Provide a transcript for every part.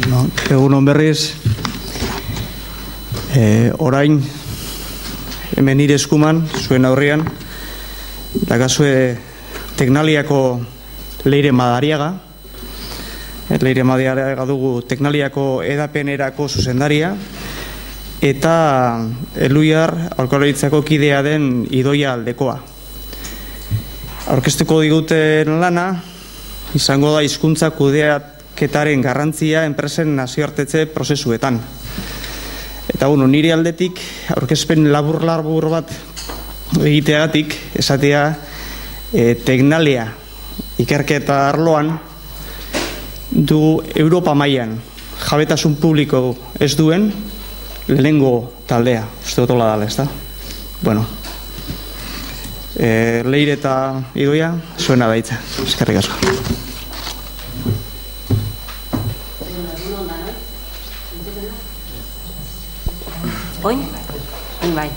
Egunon berriz, orain, hemen nire eskuman, zuen aurrian, dakazue Teknaliako Leire Madariaga. Leire Madariaga dugu Teknaliako edapenerako zuzendaria, eta Eluiar Aholkularitzako kidea den Idoia Aldekoa. Aurkeztuko diguten lana, izango da hizkuntza kudeaketaren garrantzia enpresen nazioartetze prozesuetan. Eta nire aldetik, aurkezpen labur bat egiteagatik, esatea Teknalia ikerketa arloan du Europa mailan jabetasun publiko ez duen lehenengo taldea. Uste otola dala, ez da? Bueno, Leire eta Idoia, zuena daitza. Eskerrik asko. Oin? Bai.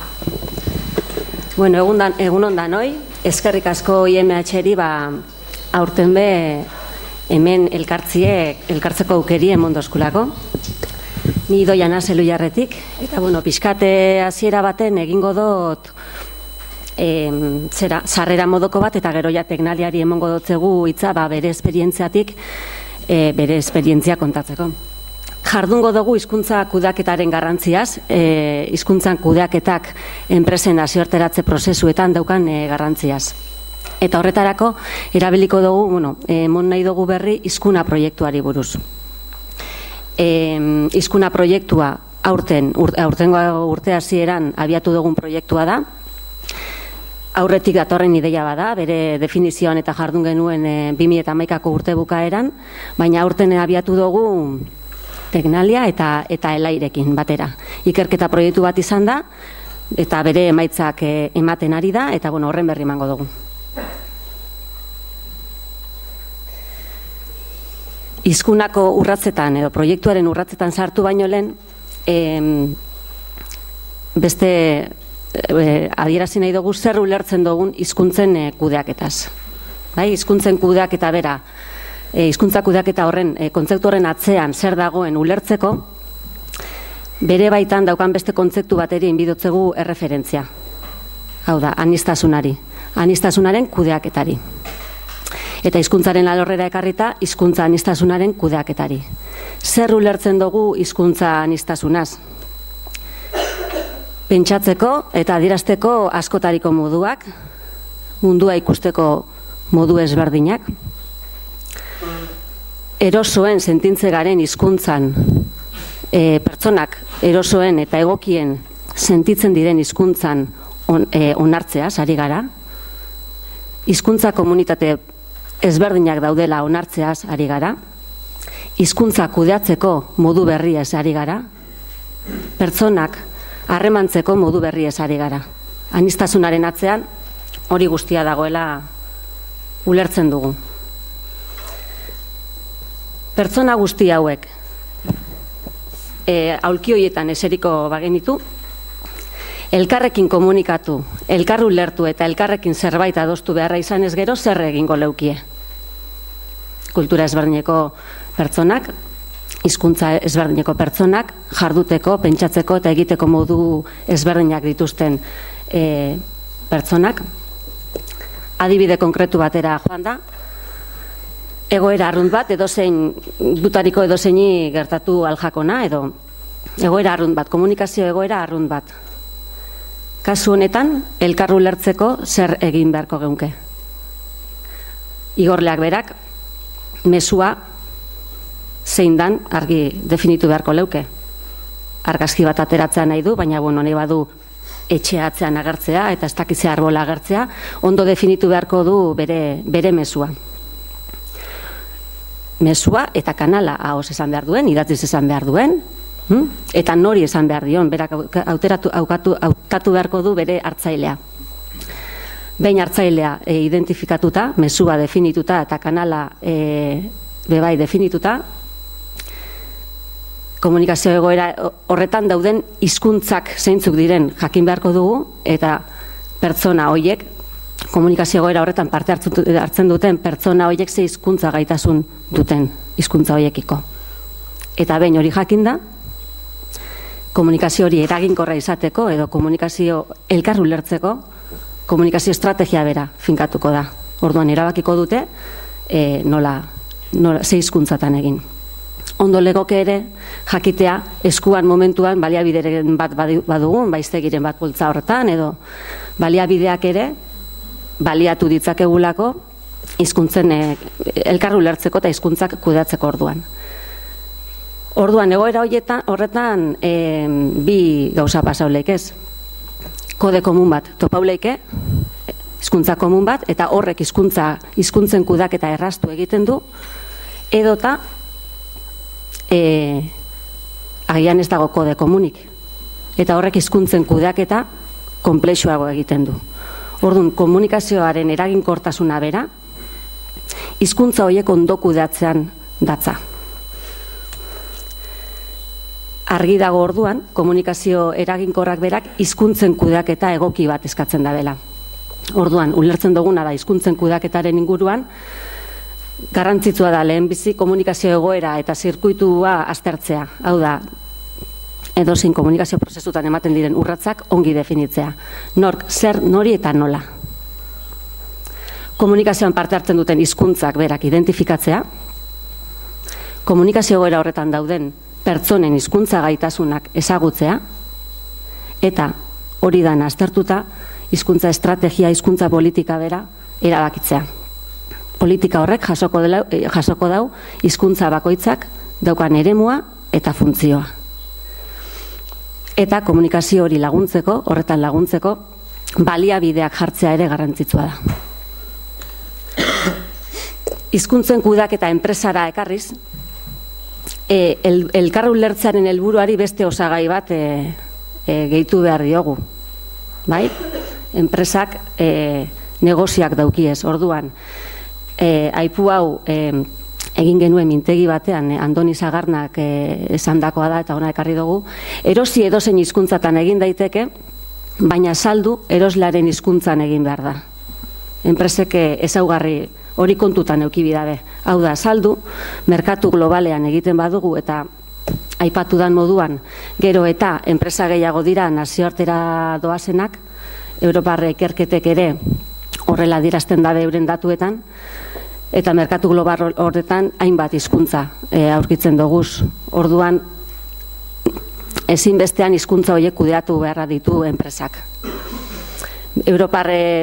Bueno, egun ondan hoi. Eskerrik asko IMH-eri aurten be hemen elkartzeko aukeri emondoskulako. Ni Idoia naz Eluiarretik. Eta, pixkate hasiera baten egingo dut sarrera modoko bat, eta gero ja Teknaliari emongo dotzegu hitza bere esperientziatik, bere esperientzia kontatzeko. Jardungo dugu hizkuntza kudeaketaren garrantziaz, hizkuntzan kudeaketak enpresen nazioarteratze prozesuetan daukan garrantziaz. Eta horretarako, erabiliko dugu, emon nahi dugu berri hizkuna proiektuari buruz. Hizkuna proiektua aurtengo urte hasieran abiatu dugun proiektua da. Aurretik datorren ideia bada, bere definizioan eta jardun genuen 2011ko urte bukaeran, baina aurten abiatu dugu Teknalia eta Elairekin batera. Ikerketa proiektu bat izan da, eta bere emaitzak ematen ari da, eta horren berri emango dugu. Hizkunako urratzetan, edo proiektuaren urratzetan sartu baino lehen, beste adierazi nahi dugu zer ulertzen dugun hizkuntzen kudeaketaz. Hizkuntzen kudeaketa bera, hizkuntza kudeaketa horren, kontzeptu horren atzean zer dagoen ulertzeko, bere baitan daukan beste kontzeptu bateri inbidotzegu erreferentzia. Hau da, aniztasunaren kudeaketari. Eta hizkuntzaren alorrera ekarrita, hizkuntza aniztasunaren kudeaketari. Zer ulertzen dugu hizkuntza aniztasunaz? Pentsatzeko eta adierazteko askotariko moduak, mundua ikusteko modu ezberdinak, erosoen sentintze garen hizkuntzan, pertsonak erosoen eta egokien sentitzen diren hizkuntzan onartzeaz ari gara, hizkuntza komunitate ezberdinak daudela onartzeaz ari gara, hizkuntza kudeatzeko modu berriez ari gara, pertsonak harremantzeko modu berriez ari gara. Aniztasunaren atzean hori guztia dagoela ulertzen dugu. Pertsona guzti hauek aulki horietan eseriko bagenitu, elkarrekin komunikatu, elkar ulertu eta elkarrekin zerbait adostu beharra izan ez gero zer egingo leukie. Kultura ezberdineko pertsonak, hizkuntza ezberdineko pertsonak, jarduteko, pentsatzeko eta egiteko modu ezberdinak dituzten pertsonak. Adibide konkretu batera joan da, egoera arrunt bat, dutariko edozeini gertatu aljakona, edo egoera arrunt bat, komunikazio egoera arrunt bat. Kasu honetan, elkar ulertzeko zer egin beharko geunke. Igorleak berak, mezua zein dan argi definitu beharko leuke. Argazki bat ateratzea nahi du, baina nahi badu etxe atzean agertzea eta ez dakitzea arbola agertzea, ondo definitu beharko du bere mezua. Mezua eta kanala ahoz esan behar duen, idatziz esan behar duen, eta nori esan behar dion, berak hautatu beharko du bere hartzailea. Behin hartzailea identifikatuta, mezua definituta eta kanala bebai definituta, komunikazio egoera horretan dauden hizkuntzak zeintzuk diren jakin beharko dugu, eta pertsona horiek, komunikazio egoera horretan parte hartzen duten pertsona horiek ze hizkuntza gaitasun duten hizkuntza horiekiko. Eta behin hori jakinda, komunikazio hori eraginkorra izateko edo komunikazio elkar ulertzeko, komunikazio estrategia bera finkatuko da. Orduan erabakiko dute nola ze hizkuntzatan egin. Ondo legoke ere jakitea eskuan momentuan baliabideren bat badugun, baiztegiren bat bultza horretan, edo baliabideak ere baliatu ditzakegulako hizkuntzen elkar ulertzeko eta hizkuntzak kudeatzeko orduan. Orduan, egoera horretan bi gauza pasauleik ez. Kode komun bat topauleike, hizkuntza komun bat, eta horrek hizkuntzen kudaketa erraztu egiten du, edota agian ez dago kode komunik. Eta horrek hizkuntzen kudaketa konplexuago egiten du. Orduan, komunikazioaren eraginkortasuna bera, hizkuntza horiek ondo kudeatzean datza. Argi dago orduan, komunikazio eraginkorrak berak hizkuntzen kudeaketa egoki bat eskatzen da dela. Orduan, ulertzen duguna da hizkuntzen kudeaketaren inguruan, garrantzitsua da lehenbizi komunikazio egoera eta zirkuitua aztertzea. Hau da, edozein komunikazio prozesutan ematen diren urratsak ongi definitzea. Nork, zer, nori eta nola. Komunikazioan parte hartzen duten hizkuntzak berak identifikatzea, komunikazio egoera horretan dauden pertsonen hizkuntza gaitasunak ezagutzea, eta hori da aztertuta hizkuntza estrategia, hizkuntza politika bera erabakitzea. Politika horrek jasoko dau hizkuntza bakoitzak daukan eremua eta funtzioa. Eta komunikazio hori laguntzeko, horretan laguntzeko, baliabideak jartzea ere garrantzitsua da. Hizkuntzen kudaketa enpresara ekarriz, elkar ulertzearen helburuari beste osagai bat gehitu behar diogu. Bai? Enpresak negozioak daukiez. Orduan, aipu hau egin genuen mintegi batean, Andoni Sagarnak esandakoa da eta ona ekarri dugu, erosi edozein hizkuntzatan egin daiteke, baina saldu eroslaren hizkuntzan egin behar da. Enpresek ezaugarri hori kontutan eduki bidabe. Hau da, saldu, merkatu globalean egiten badugu eta aipatu dan moduan, gero eta enpresa gehiago dira nazioartera doazenak, Europarre ikerketek ere horrela dirazten dabe euren datuetan, eta merkatu global horretan hainbat hizkuntza aurkitzen doguz. Orduan, ezinbestean hizkuntza horiek kudeatu beharra ditu enpresak.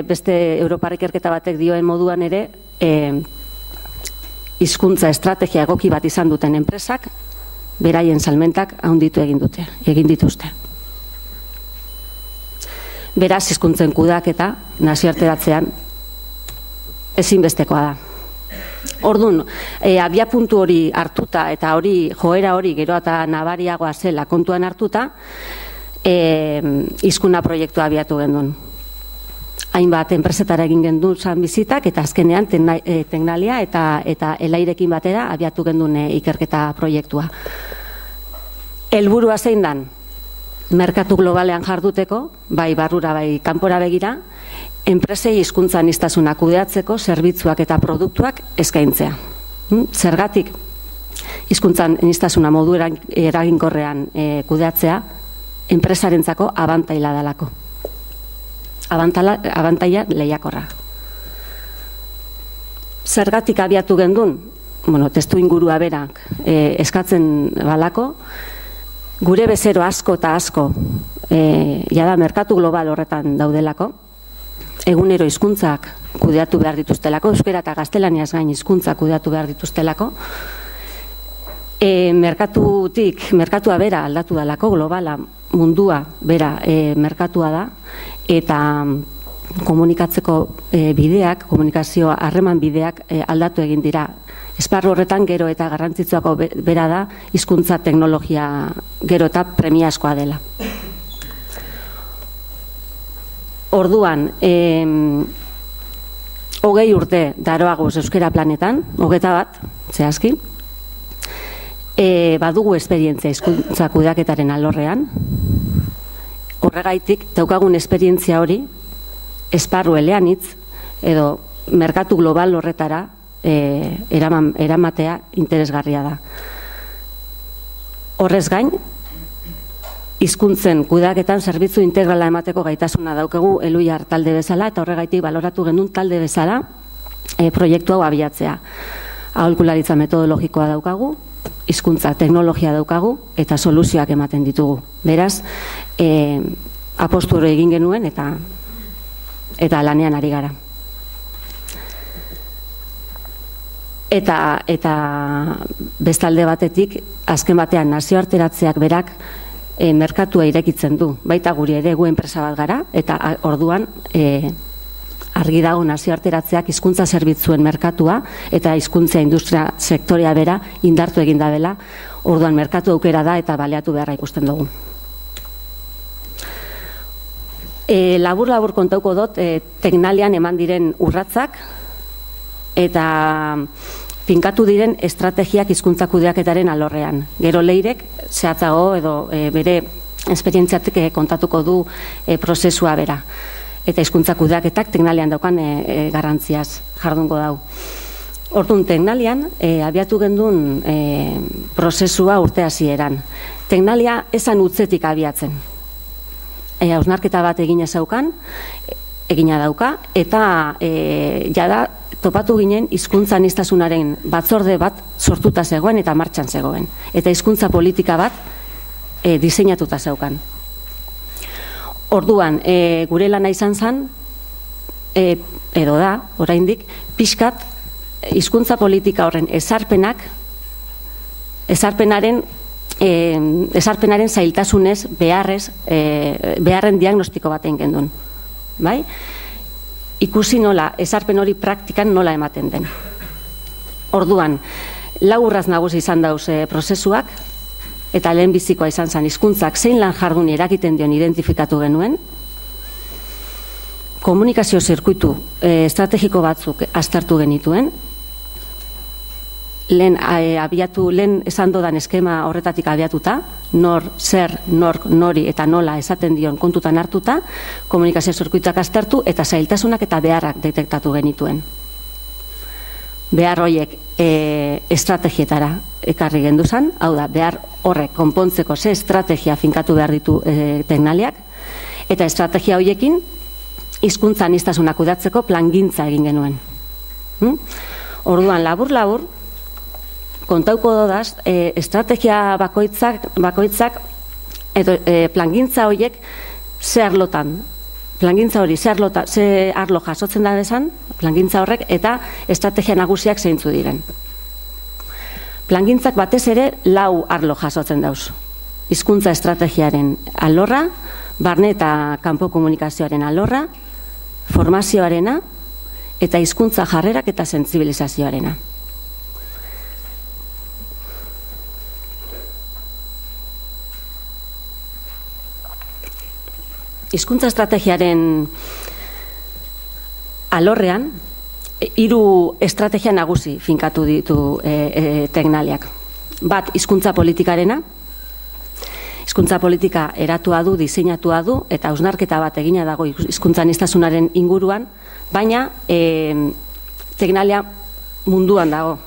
Beste Europar ikerketa batek dioen moduan ere, hizkuntza estrategia egoki bat izan duten enpresak, beraien salmentak handitu egin dituzte. Beraz, hizkuntzen kudaketa nazioarteratzean ezinbestekoa da. Orduan, abiapuntu hori hartuta eta joera hori gero eta nabariagoa zela kontuan hartuta, hizkuna proiektua abiatu gendun. Hainbat enpresetara egin gendun zan bizitak eta azkenean Teknalia eta Elairekin batera abiatu gendun ikerketa proiektua. Helburua zein dan? Merkatu globalean jarduteko, bai barrura, bai kanpora begira, enpresei hizkuntza aniztasuna kudeatzeko zerbitzuak eta produktuak eskaintzea. Zergatik hizkuntza aniztasuna modu eraginkorrean kudeatzea enpresarentzako abantaila dalako. Abantaila lehiakorra. Zergatik abiatu gendun? Testu ingurua berak eskatzen balako, gure bezero asko eta asko jada merkatu global horretan daudelako, egunero hizkuntzak kudeatu behar dituztelako, euskera eta gaztelaniaz gain hizkuntzak kudeatu behar dituztelako, merkatua bera aldatu dalako, globala mundua bera merkatua da, eta komunikatzeko bideak, komunikazio harreman bideak aldatu egin dira. Esparru horretan gero eta garrantzitsuako bera da, hizkuntza teknologia gero eta premiazkoa dela. Orduan, 20 urte daroaguz euskera planetan, 21, zehazki, badugu esperientzia hizkuntza kudeaketaren alorrean, horregaitik daukagun esperientzia hori, esparru eleanitz, edo merkatu global horretara eramatea interesgarria da. Horrez gain, hizkuntzen kudeaketan zerbitzu integrala emateko gaitasuna daukagu Eluiar talde bezala, eta horregaitik baloratu genuen talde bezala proiektu hau abiatzea. Aholkularitza metodologikoa daukagu, hizkuntza teknologia daukagu, eta soluzioak ematen ditugu. Beraz, apostu hori egin genuen eta lanean ari gara. Eta bestalde batetik, azken batean nazioarteratzeak berak merkatua irekitzen du. Baita guri ere gu enpresa bat gara, eta orduan argi dago nazioarteratzeak hizkuntza zerbitzuen merkatua eta hizkuntza industria sektorea bera indartu egin da dela, orduan merkatu aukera da eta baleatu beharra ikusten dugu. Labur kontauko dut Teknalian eman diren urratsak eta finkatu diren estrategiak hizkuntza kudeaketaren alorrean. Gero Leirek zehatzago edo bere esperientziatik kontatuko du prozesua bera. Eta hizkuntza kudeaketak Teknalian daukan garrantziaz jardungo dau. Orduan Teknalian abiatu gendun prozesua urte hasieran. Teknalia esan utzetik abiatzen. Hausnarketa bat egina dauka, eta jada topatu ginen hizkuntza aniztasunaren batzorde bat sortuta zegoen eta martxan zegoen. Eta hizkuntza politika bat diseinatuta zeukan. Orduan, gure lana izan zen, edo da, oraindik, pixkat hizkuntza politika horren esarpenaren zailtasunez, beharren diagnostiko baten gendun. Bai? Ikusi nola, esarpen hori praktikan nola ematen den. Orduan, lau urraz nagusi izan dauz prozesuak, eta lehenbizikoa izan zen hizkuntzak zein lan jardun erakiten dion identifikatu genuen, komunikazio zirkuitu estrategiko batzuk aztertu genituen, lehen esan dodan eskema horretatik abiatuta, nor, zer, nork, nori eta nola esaten dion kontutan hartuta, komunikazio zirkuituak aztertu eta zailtasunak eta beharrak detektatu genituen. Behar horiek estrategietara ekarri genduzan, hau da, behar horrek konpontzeko ze estrategia finkatu behar ditu Teknaliak, eta estrategia horiekin hizkuntza aniztasunak kudeatzeko plangintza egin genuen. Orduan, labur kontauko dodaz, estrategia bakoitzak edo plangintza horiek ze arlotan, plangintza hori ze arlo jasotzen da bezan, plangintza horrek, eta estrategia nagusiak zeintzu diren. Plangintzak batez ere lau arlo jasotzen dauz. Hizkuntza estrategiaren alorra, barne eta kanpo komunikazioaren alorra, formazioarena, eta hizkuntza jarrerak eta sentsibilizazioarena. Hizkuntza estrategiaren alorrean, 3 estrategia nagusi finkatu ditu Teknaliak. Bat, hizkuntza politikarena. Hizkuntza politika eratua du, diseinatua du, eta hausnarketa bat egina dago hizkuntza aniztasunaren inguruan, baina Teknalia munduan dago.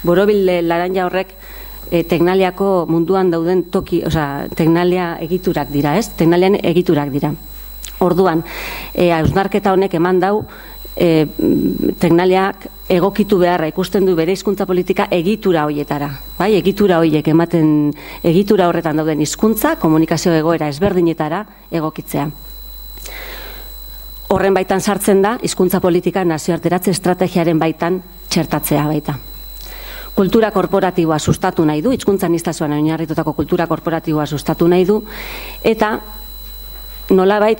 Borobil Laranja horrek Teknaliako munduan dauden toki, Teknalia egiturak dira, ez? Teknalian egiturak dira. Orduan, hausnarketa honek eman dau, Teknaliak egokitu beharra ikusten du bere hizkuntza politika egitura hoietara. Bai, egitura hoiek ematen, egitura horretan dauden hizkuntza, komunikazio egoera ezberdinetara egokitzea. Horren baitan sartzen da, hizkuntza politika nazioarteratze estrategiaren baitan txertatzea baita. Kultura korporatiboa sustatu nahi du, hizkuntza aniztasuan oinarritutako kultura korporatiboa sustatu nahi du, eta nolabait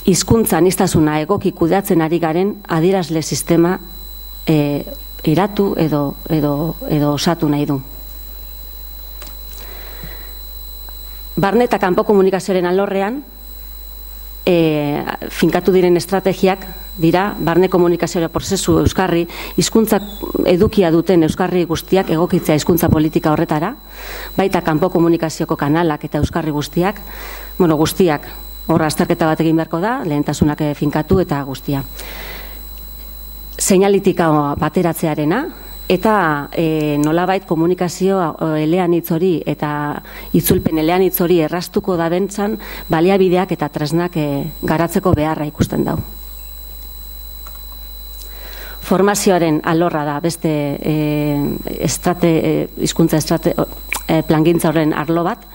hizkuntza aniztasuna egoki kudeatzen ari garen adierazle sistema eratu edo osatu nahi du. Barne eta kanpo komunikazioaren alorrean, finkatu diren estrategiak dira, barne komunikazioa prozesu euskarri, hizkuntza edukia duten euskarri guztiak egokitzea hizkuntza politika horretara, baita kanpo komunikazioko kanalak eta euskarri guztiak, guztiak, horra azterketa bat egin beharko da, lehentasunak finkatu eta guztia. Seinalitika bateratzearena, eta nolabait komunikazio eleanitz hori eta itzulpen eleanitz hori erraztuko da bentzan baliabideak eta tresnak garatzeko beharra ikusten dau. Formazioaren alorra da beste hizkuntza plangintza horren arlo bat,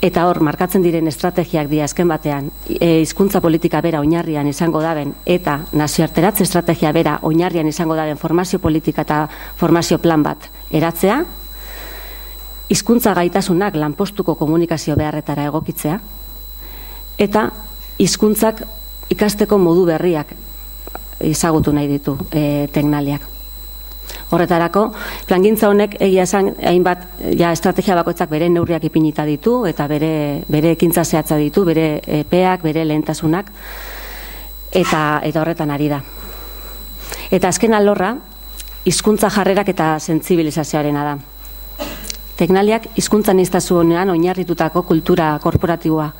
eta hor markatzen diren estrategiak dira azken batean hizkuntza politika bera oinarrian izango daben eta nazioarteratze estrategia bera oinarrian izango daben formazio politika eta formazio plan bat eratzea, hizkuntza gaitasunak lanpostuko komunikazio beharretara egokitzea, eta hizkuntzak ikasteko modu berriak ezagutu nahi ditu teknaliak. Horretarako, plangintza honek egia esan hainbat estrategia bakoitzak bere neurriak ipinita ditu eta bere ekintza zehatza ditu, bere epeak, bere lehentasunak, eta horretan ari da. Eta azken alorra, hizkuntza jarrerak eta sentsibilizazioarena da. Teknaliak hizkuntza aniztasunean oinarritutako kultura korporatiboa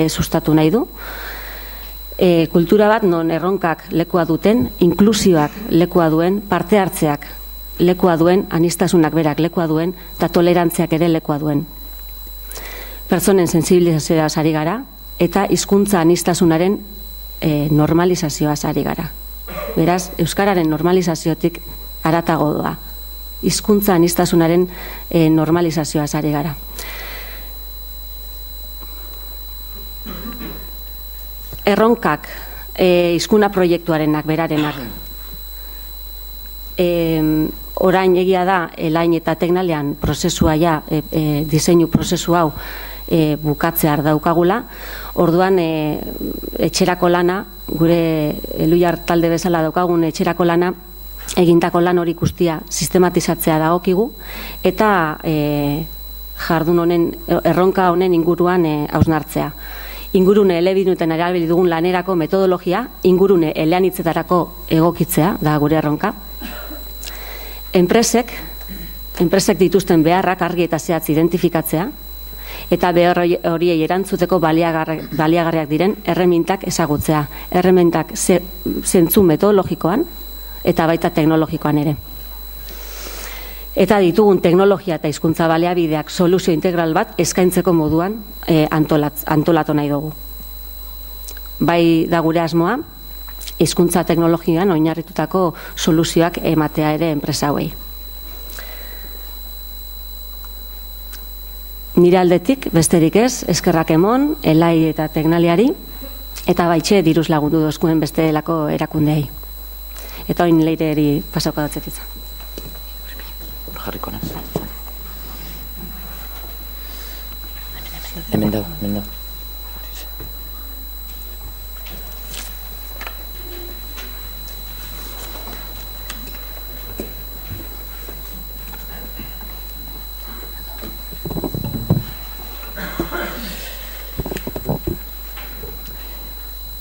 sustatu nahi du. Kultura bat non erronkak lekua duten, inklusioak lekua duen, parte hartzeak lekua duen, aniztasunak berak lekua duen, eta tolerantziak ere lekua duen. Pertsonen sensibilizazioaz ari gara, eta hizkuntza aniztasunaren normalizazioaz ari gara. Beraz, euskararen normalizaziotik haratago doa. Hizkuntza aniztasunaren normalizazioaz ari gara. Erronkak, hizkuntza proiektuarenak, berarenak. Orain egia da, elain eta teknalian prozesua diseinu prozesu hau bukatzea daukagula. Orduan, etxerako lana, gure Eluiar talde bezala daukagun etxerako lana, egindako lan hori guztia sistematizatzea dagokigu, eta jardun honen, erronka honen inguruan hausnartzea. Ingurune elebiduneten erabili dugun lanerako metodologia, ingurune eleanitzetarako egokitzea, da gure erronka. Enpresek dituzten beharrak argi eta zehatz identifikatzea, eta behar horiei erantzuteko baliagarriak diren erremintak ezagutzea. Erremintak zentzu metodologikoan eta baita teknologikoan ere. Eta ditugun teknologia eta hizkuntza baliabideak soluzio integral bat eskaintzeko moduan antolatu nahi dugu. Bai da gure asmoa, hizkuntza teknologian oinarritutako soluzioak ematea ere enpresa hauei. Nire aldetik, besterik ez, eskerrak emon, elai eta teknaliari, eta baitxe diruz lagundu dozkuen bestelako erakundeei. Eta oin leireri pasako datzetitza. Jarriko naz. Hemen dau.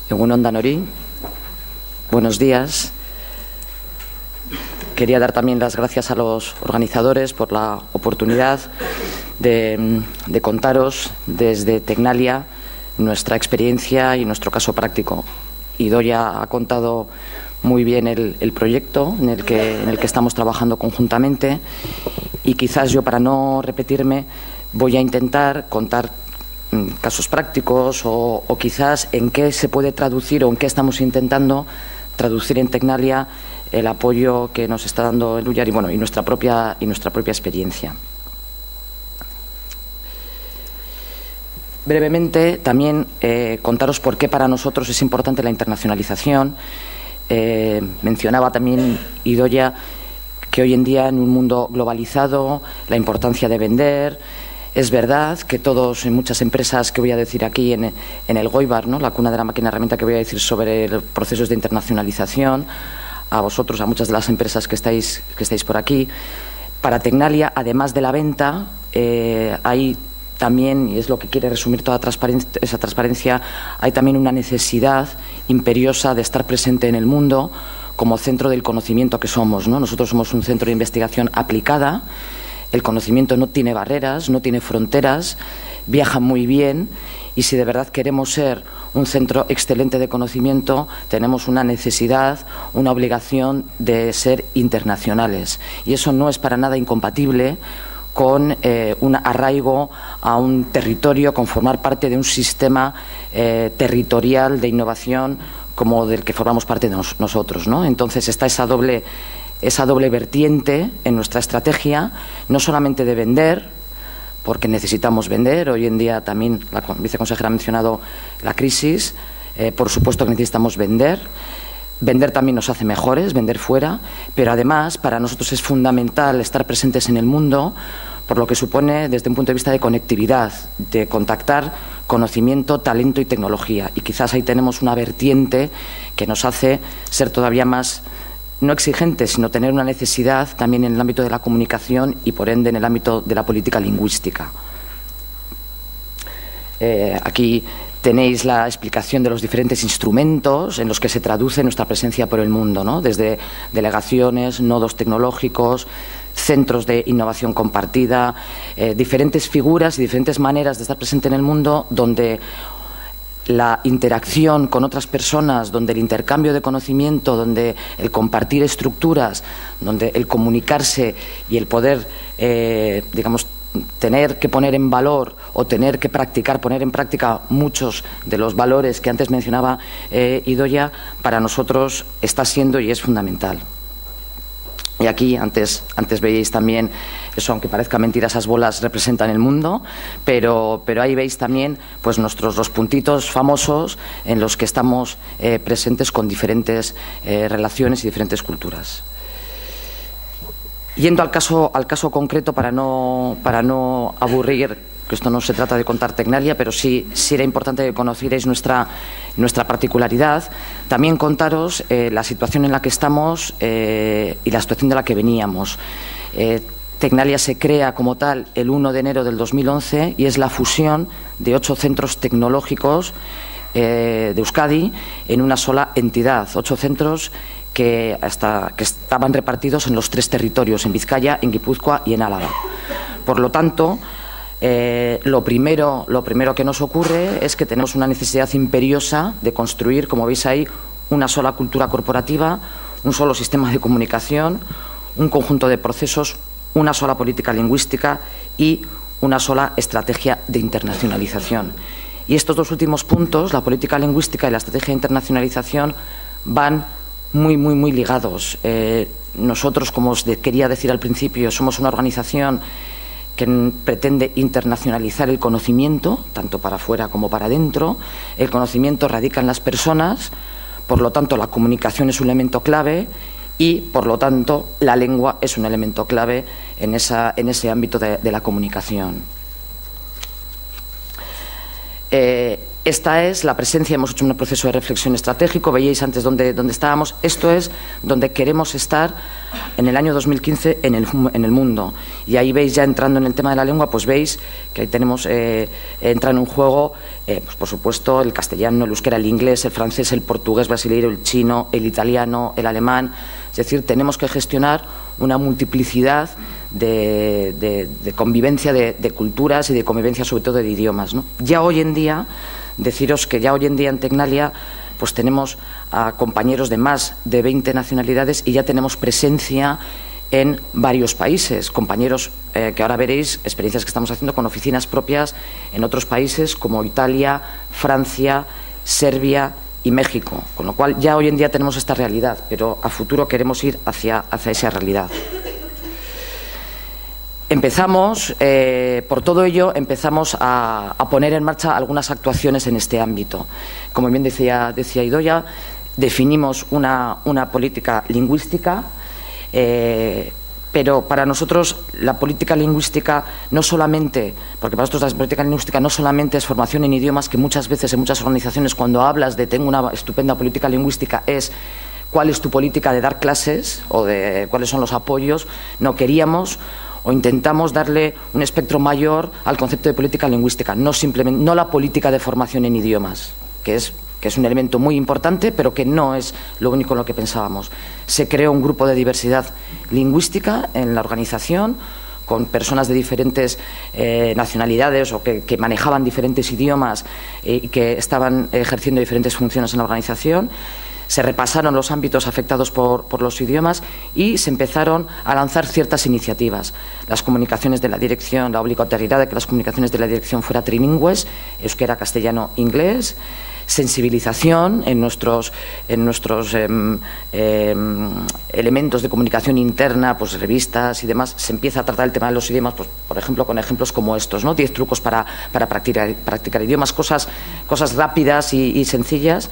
Egun on danori, buenos días. Quería dar también las gracias a los organizadores por la oportunidad de contaros desde Tecnalia nuestra experiencia y nuestro caso práctico. Idoia ha contado muy bien el proyecto en el que estamos trabajando conjuntamente, y quizás yo, para no repetirme, voy a intentar contar casos prácticos o quizás en qué se puede traducir o en qué estamos intentando traducir en Tecnalia el apoyo que nos está dando Eluiar y nuestra propia experiencia. Brevemente, también contaros por qué para nosotros es importante la internacionalización. Mencionaba también Idoia que hoy en día, en un mundo globalizado, la importancia de vender. Es verdad que todos, en muchas empresas que voy a decir aquí en el Goibar, ¿no?, la cuna de la máquina herramienta, que voy a decir sobre los procesos de internacionalización, a vosotros, a muchas de las empresas que estáis por aquí. Para Tecnalia, además de la venta, hay también, y es lo que quiere resumir toda esa transparencia, hay también una necesidad imperiosa de estar presente en el mundo como centro del conocimiento que somos, ¿no? Nosotros somos un centro de investigación aplicada, el conocimiento no tiene barreras, no tiene fronteras, viaja muy bien, y si de verdad queremos ser un centro excelente de conocimiento, tenemos una necesidad, una obligación de ser internacionales. Y eso no es para nada incompatible con un arraigo a un territorio, con formar parte de un sistema territorial de innovación como del que formamos parte de nosotros, ¿no? Entonces está esa doble vertiente en nuestra estrategia, no solamente de vender, porque necesitamos vender. Hoy en día también la viceconsejera ha mencionado la crisis. Por supuesto que necesitamos vender. Vender también nos hace mejores, vender fuera, pero además para nosotros es fundamental estar presentes en el mundo, por lo que supone desde un punto de vista de conectividad, de contactar conocimiento, talento y tecnología. Y quizás ahí tenemos una vertiente que nos hace ser todavía más, no exigentes, sino tener una necesidad también en el ámbito de la comunicación y, por ende, en el ámbito de la política lingüística. Aquí tenéis la explicación de los diferentes instrumentos en los que se traduce nuestra presencia por el mundo, ¿no? Desde delegaciones, nodos tecnológicos, centros de innovación compartida, diferentes figuras y diferentes maneras de estar presente en el mundo, donde la interacción con otras personas, donde el intercambio de conocimiento, donde el compartir estructuras, donde el comunicarse y el poder, digamos, tener que poner en valor o tener que practicar, poner en práctica muchos de los valores que antes mencionaba Idoia, para nosotros está siendo y es fundamental. Y aquí antes veíais también eso, aunque parezca mentira, esas bolas representan el mundo, pero ahí veis también pues los puntitos famosos en los que estamos presentes con diferentes relaciones y diferentes culturas. Yendo al caso concreto, para no aburrir, que esto no se trata de contar Tecnalia, pero sí era importante que conocierais nuestra particularidad. También contaros la situación en la que estamos y la situación de la que veníamos. Tecnalia se crea como tal el 1 de enero del 2011 y es la fusión de 8 centros tecnológicos de Euskadi en una sola entidad. 8 centros que estaban repartidos en los 3 territorios, en Vizcaya, en Guipúzcoa y en Álava. Por lo tanto, lo primero que nos ocurre es que tenemos una necesidad imperiosa de construir, como veis ahí, una sola cultura corporativa, un solo sistema de comunicación, un conjunto de procesos, una sola política lingüística y una sola estrategia de internacionalización. Y estos 2 últimos puntos, la política lingüística y la estrategia de internacionalización, van muy ligados. Nosotros, como os quería decir al principio, somos una organización que pretende internacionalizar el conocimiento, tanto para afuera como para adentro. El conocimiento radica en las personas, por lo tanto la comunicación es un elemento clave y, por lo tanto, la lengua es un elemento clave en ese ámbito de la comunicación. Esta es la presencia, hemos hecho un proceso de reflexión estratégico, veíais antes dónde estábamos. Esto es donde queremos estar en el año 2015 en el mundo. Y ahí veis, ya entrando en el tema de la lengua, pues veis que ahí tenemos, entra en un juego, pues por supuesto, el castellano, el euskera, el inglés, el francés, el portugués, brasileño, el chino, el italiano, el alemán. Es decir, tenemos que gestionar una multiplicidad de convivencia de culturas y de convivencia sobre todo de idiomas, ¿no? Ya hoy en día, deciros que ya hoy en día en Tecnalia pues tenemos a compañeros de más de 20 nacionalidades y ya tenemos presencia en varios países, compañeros que ahora veréis, experiencias que estamos haciendo con oficinas propias en otros países como Italia, Francia, Serbia y México, con lo cual ya hoy en día tenemos esta realidad, pero a futuro queremos ir hacia esa realidad. Empezamos, por todo ello, empezamos a poner en marcha algunas actuaciones en este ámbito. Como bien decía Idoia, definimos una política lingüística, pero para nosotros la política lingüística no solamente, porque para nosotros la política lingüística no solamente es formación en idiomas, que muchas veces en muchas organizaciones cuando hablas de tengo una estupenda política lingüística es cuál es tu política de dar clases o de cuáles son los apoyos. No queríamos o intentamos darle un espectro mayor al concepto de política lingüística, no la política de formación en idiomas, que es un elemento muy importante, pero que no es lo único en lo que pensábamos. Se creó un grupo de diversidad lingüística en la organización con personas de diferentes nacionalidades o que manejaban diferentes idiomas y que estaban ejerciendo diferentes funciones en la organización. Se repasaron los ámbitos afectados por los idiomas y se empezaron a lanzar ciertas iniciativas. Las comunicaciones de la dirección, la obligatoriedad de que las comunicaciones de la dirección fueran trilingües, euskera, castellano, inglés, sensibilización en nuestros elementos de comunicación interna, pues revistas y demás. Se empieza a tratar el tema de los idiomas, pues, por ejemplo, con ejemplos como estos, ¿no? 10 trucos para practicar idiomas, cosas rápidas y sencillas.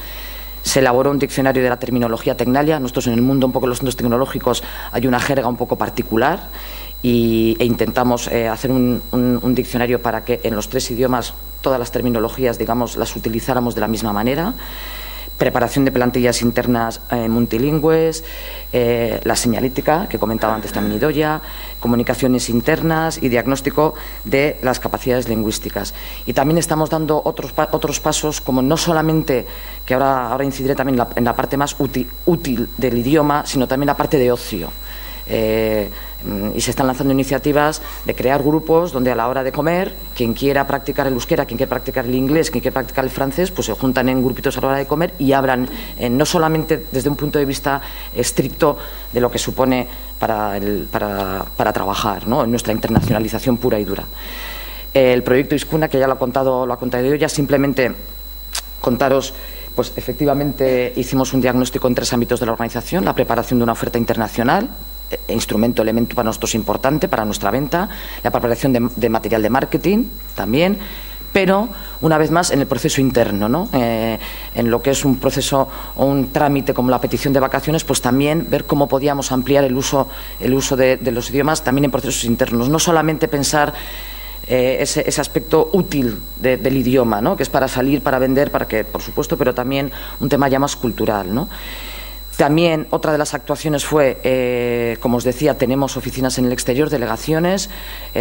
Se elaboró un diccionario de la terminología Tecnalia. Nosotros en el mundo, un poco en los centros tecnológicos, hay una jerga un poco particular e intentamos hacer un diccionario para que en los 3 idiomas todas las terminologías, digamos, las utilizáramos de la misma manera. Preparación de plantillas internas multilingües, la señalítica, que comentaba antes también Idoia, comunicaciones internas y diagnóstico de las capacidades lingüísticas. Y también estamos dando otros pasos, como no solamente, que ahora incidiré también en la parte más útil del idioma, sino también la parte de ocio. Y se están lanzando iniciativas de crear grupos donde a la hora de comer, quien quiera practicar el euskera, quien quiera practicar el inglés, quien quiera practicar el francés, pues se juntan en grupitos a la hora de comer y hablan no solamente desde un punto de vista estricto de lo que supone para trabajar, ¿no? En nuestra internacionalización pura y dura. El proyecto Iskuna, que ya lo ha contado yo, ya simplemente contaros. Pues efectivamente hicimos un diagnóstico en 3 ámbitos de la organización: la preparación de una oferta internacional, elemento para nosotros importante, para nuestra venta, la preparación de material de marketing también, pero una vez más en el proceso interno, ¿no? En lo que es un proceso o un trámite como la petición de vacaciones, pues también ver cómo podíamos ampliar el uso de los idiomas también en procesos internos, no solamente pensar ese aspecto útil del idioma, ¿no? Que es para salir, para vender, para que, por supuesto, pero también un tema ya más cultural, ¿no? También otra de las actuaciones fue, como os decía, tenemos oficinas en el exterior, delegaciones,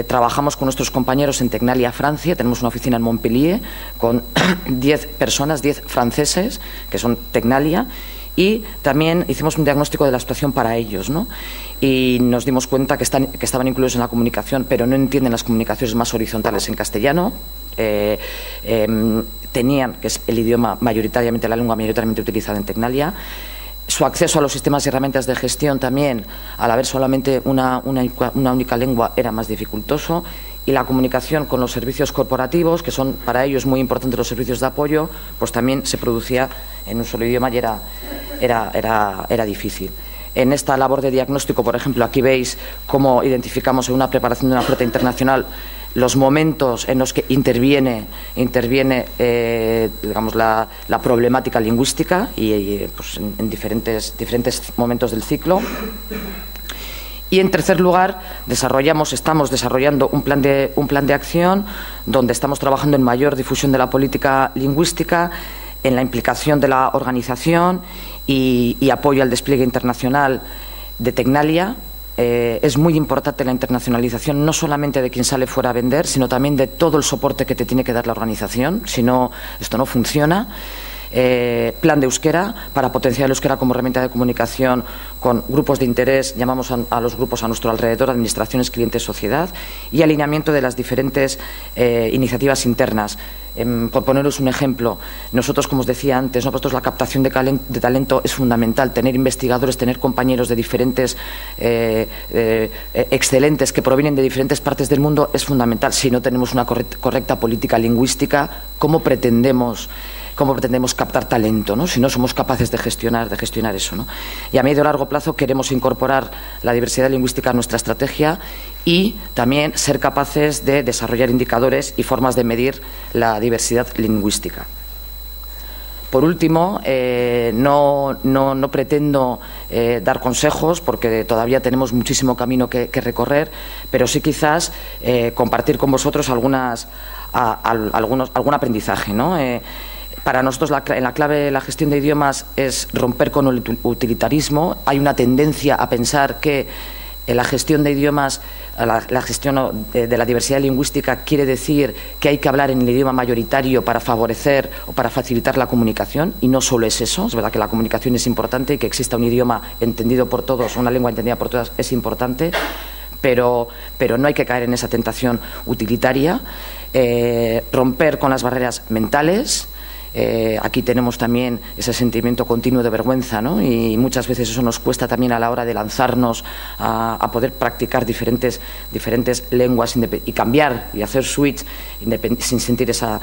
trabajamos con nuestros compañeros en Tecnalia, Francia, tenemos una oficina en Montpellier con 10 personas, 10 franceses, que son Tecnalia, y también hicimos un diagnóstico de la situación para ellos, ¿no? Y nos dimos cuenta que estaban incluidos en la comunicación, pero no entienden las comunicaciones más horizontales en castellano. Tenían, que es el idioma mayoritariamente, la lengua mayoritariamente utilizada en Tecnalia. Su acceso a los sistemas y herramientas de gestión también, al haber solamente una única lengua, era más dificultoso. Y la comunicación con los servicios corporativos, que son para ellos muy importantes los servicios de apoyo, pues también se producía en un solo idioma y era difícil. En esta labor de diagnóstico, por ejemplo, aquí veis cómo identificamos en una preparación de una oferta internacional los momentos en los que interviene digamos, la problemática lingüística y pues, en diferentes momentos del ciclo. Y en tercer lugar, estamos desarrollando un plan de acción donde estamos trabajando en mayor difusión de la política lingüística, en la implicación de la organización y apoyo al despliegue internacional de Tecnalia. Es muy importante la internacionalización, no solamente de quien sale fuera a vender, sino también de todo el soporte que te tiene que dar la organización. Si no, esto no funciona. Plan de euskera para potenciar el euskera como herramienta de comunicación con grupos de interés, llamamos a los grupos a nuestro alrededor, administraciones, clientes, sociedad, y alineamiento de las diferentes iniciativas internas. Por poneros un ejemplo, nosotros, como os decía antes, nosotros la captación de talento es fundamental, tener investigadores, tener compañeros de diferentes excelentes que provienen de diferentes partes del mundo es fundamental. Si no tenemos una correcta política lingüística, ¿cómo pretendemos captar talento, ¿no? Si no somos capaces de gestionar eso, ¿no? Y a medio y largo plazo queremos incorporar la diversidad lingüística a nuestra estrategia y también ser capaces de desarrollar indicadores y formas de medir la diversidad lingüística. Por último, no pretendo dar consejos porque todavía tenemos muchísimo camino que recorrer, pero sí quizás compartir con vosotros algún aprendizaje, ¿no? Para nosotros la clave de la gestión de idiomas es romper con el utilitarismo. Hay una tendencia a pensar que la gestión de idiomas, la gestión de la diversidad lingüística quiere decir que hay que hablar en el idioma mayoritario para favorecer o para facilitar la comunicación, y no solo es eso. Es verdad que la comunicación es importante y que exista un idioma entendido por todos, una lengua entendida por todas es importante, pero no hay que caer en esa tentación utilitaria, romper con las barreras mentales. Aquí tenemos también ese sentimiento continuo de vergüenza, ¿no? Y muchas veces eso nos cuesta también a la hora de lanzarnos a poder practicar diferentes lenguas y cambiar y hacer switch sin sentir esa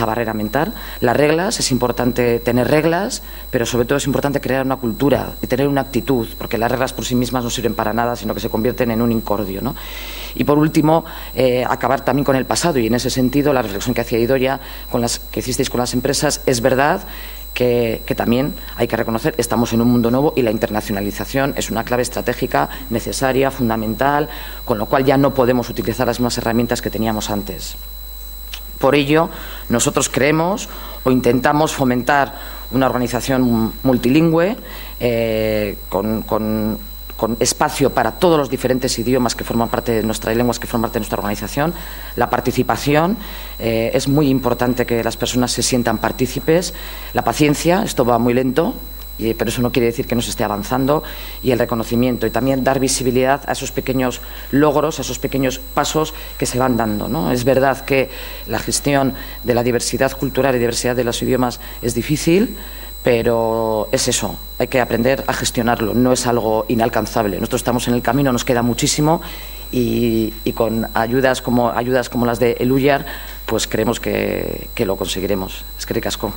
barrera mental. Las reglas, es importante tener reglas, pero sobre todo es importante crear una cultura y tener una actitud, porque las reglas por sí mismas no sirven para nada, sino que se convierten en un incordio, ¿no? Y por último, acabar también con el pasado, y en ese sentido la reflexión que hacía Idoia, que hicisteis con las empresas, es verdad que también hay que reconocer, estamos en un mundo nuevo y la internacionalización es una clave estratégica necesaria, fundamental, con lo cual ya no podemos utilizar las mismas herramientas que teníamos antes. Por ello, nosotros creemos o intentamos fomentar una organización multilingüe con espacio para todos los diferentes idiomas que forman parte de nuestra lenguas que forman parte de nuestra organización. La participación, es muy importante que las personas se sientan partícipes. La paciencia, esto va muy lento, pero eso no quiere decir que no se esté avanzando, y el reconocimiento y también dar visibilidad a esos pequeños logros, a esos pequeños pasos que se van dando, ¿no? Es verdad que la gestión de la diversidad cultural y diversidad de los idiomas es difícil, pero es eso, hay que aprender a gestionarlo, no es algo inalcanzable. Nosotros estamos en el camino, nos queda muchísimo, y con ayudas como las de Eluyar, pues creemos que lo conseguiremos. Eskerrik asko.